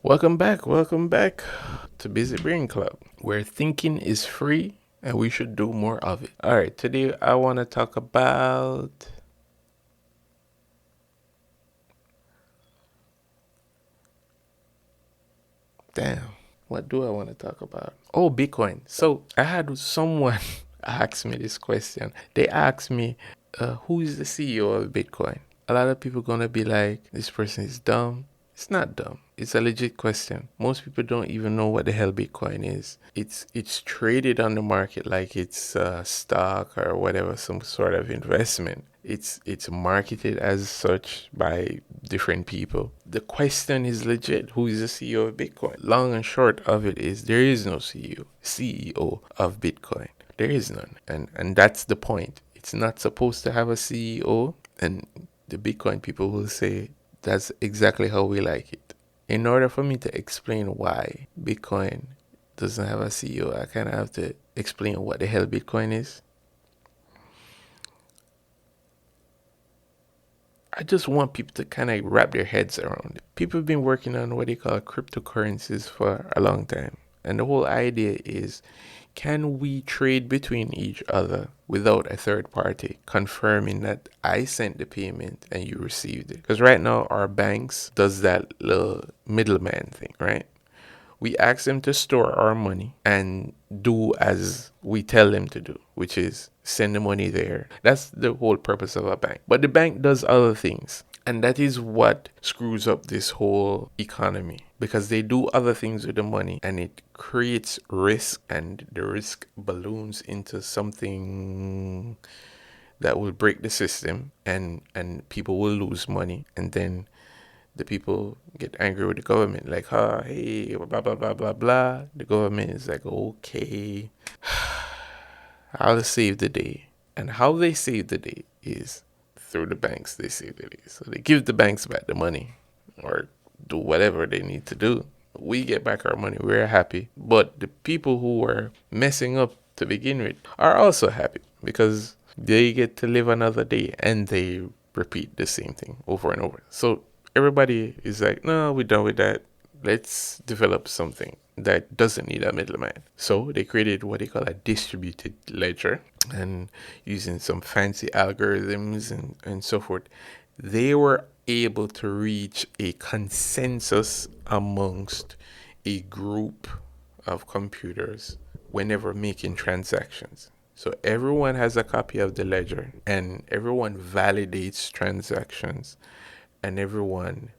Welcome back to Busy Brain Club, where thinking is free and we should do more of it. All right, today I want to talk about. Damn, what do I want to talk about? Oh, Bitcoin. So I had someone ask me this question. They asked me, who is the CEO of Bitcoin? A lot of people gonna be like, this person is dumb. It's not dumb. It's a legit question. Most people don't even know what the hell Bitcoin is. It's traded on the market like it's a stock or whatever, some sort of investment. It's marketed as such by different people. The question is legit. Who is the CEO of Bitcoin? Long and short of it is there is no CEO of Bitcoin. There is none. And that's the point. It's not supposed to have a CEO, and the Bitcoin people will say that's exactly how we like it. In order for me to explain why Bitcoin doesn't have a CEO, I kind of have to explain what the hell Bitcoin is. I just want people to kind of wrap their heads around it. People have been working on what they call cryptocurrencies for a long time. And the whole idea is, can we trade between each other without a third party confirming that I sent the payment and you received it? Because right now our banks does that little middleman thing, right? We ask them to store our money and do as we tell them to do, which is send the money there. That's the whole purpose of a bank. But the bank does other things. And that is what screws up this whole economy, because they do other things with the money and it creates risk, and the risk balloons into something that will break the system, and people will lose money, and then the people get angry with the government, like, hey, blah, blah, blah, blah, blah. The government is like, okay, I'll save the day. And how they save the day is through the banks, they save the day. So they give the banks back the money or do whatever they need to do. We get back our money. We're happy. But the people who were messing up to begin with are also happy because they get to live another day and they repeat the same thing over and over. So everybody is like, no, we're done with that. Let's develop something that doesn't need a middleman. So they created what they call a distributed ledger, and using some fancy algorithms and so forth, they were able to reach a consensus amongst a group of computers whenever making transactions. So everyone has a copy of the ledger and everyone validates transactions and everyone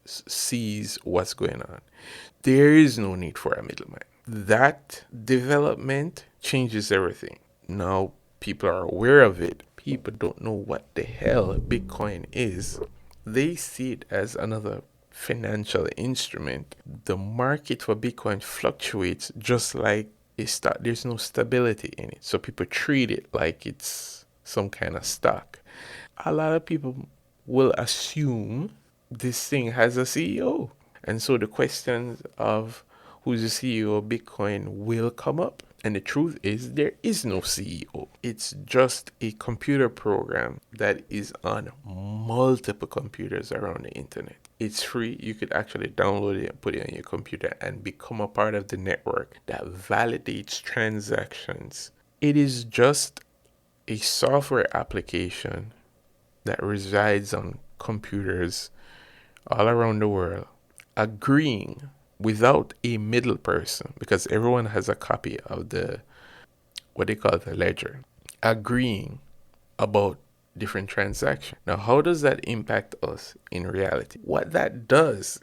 sees what's going on. There is no need for a middleman. That development changes everything. Now people are aware of it. People don't know what the hell Bitcoin is. They see it as another financial instrument. The market for Bitcoin fluctuates just like a stock. There's no stability in it. So people treat it like it's some kind of stock. A lot of people will assume this thing has a CEO. And so the questions of who's the CEO of Bitcoin will come up. And the truth is, there is no CEO. It's just a computer program that is on multiple computers around the internet. It's free. You could actually download it and put it on your computer and become a part of the network that validates transactions. It is just a software application that resides on computers all around the world, agreeing without a middle person, because everyone has a copy of the what they call the ledger, agreeing about different transactions. Now, how does that impact us in reality? What that does,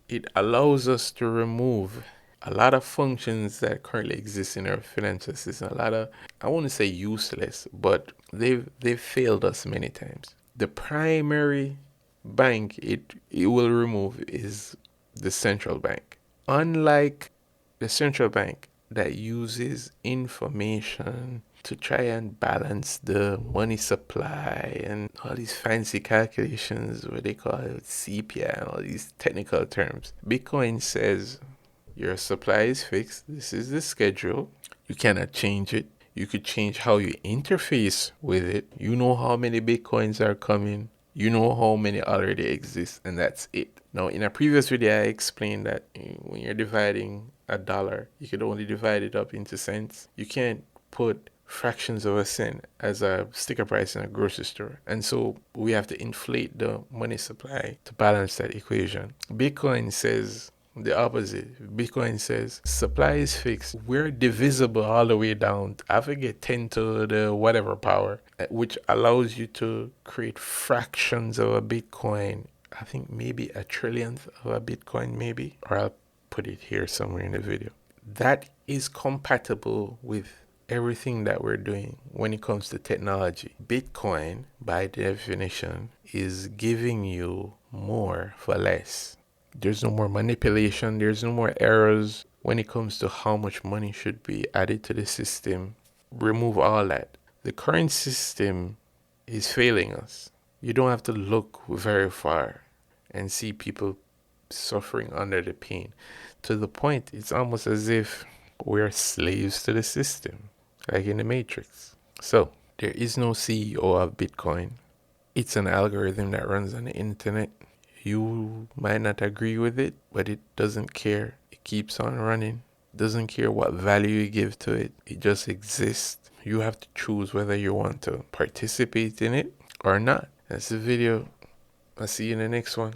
it allows us to remove a lot of functions that currently exist in our financial system. A lot of, I won't say useless, but they've failed us many times. The primary bank it will remove is the central bank. Unlike the central bank that uses information to try and balance the money supply and all these fancy calculations, what they call it CPI and all these technical terms, Bitcoin says your supply is fixed. This is the schedule. You cannot change it. You could change how you interface with it. You know how many Bitcoins are coming. You know how many already exist, and that's it. Now, in a previous video, I explained that when you're dividing a dollar, you could only divide it up into cents. You can't put fractions of a cent as a sticker price in a grocery store. And so we have to inflate the money supply to balance that equation. Bitcoin says the opposite. Bitcoin says supply is fixed. We're divisible all the way down. I forget 10 to the whatever power, which allows you to create fractions of a Bitcoin. I think maybe a trillionth of a Bitcoin, maybe, or I'll put it here somewhere in the video. That is compatible with everything that we're doing when it comes to technology. Bitcoin, by definition, is giving you more for less. There's no more manipulation, there's no more errors when it comes to how much money should be added to the system. Remove all that. The current system is failing us. You don't have to look very far and see people suffering under the pain. To the point, it's almost as if we're slaves to the system, like in the Matrix. So, there is no CEO of Bitcoin. It's an algorithm that runs on the internet. You might not agree with it, but it doesn't care. It keeps on running. Doesn't care what value you give to it. It just exists. You have to choose whether you want to participate in it or not. That's the video. I'll see you in the next one.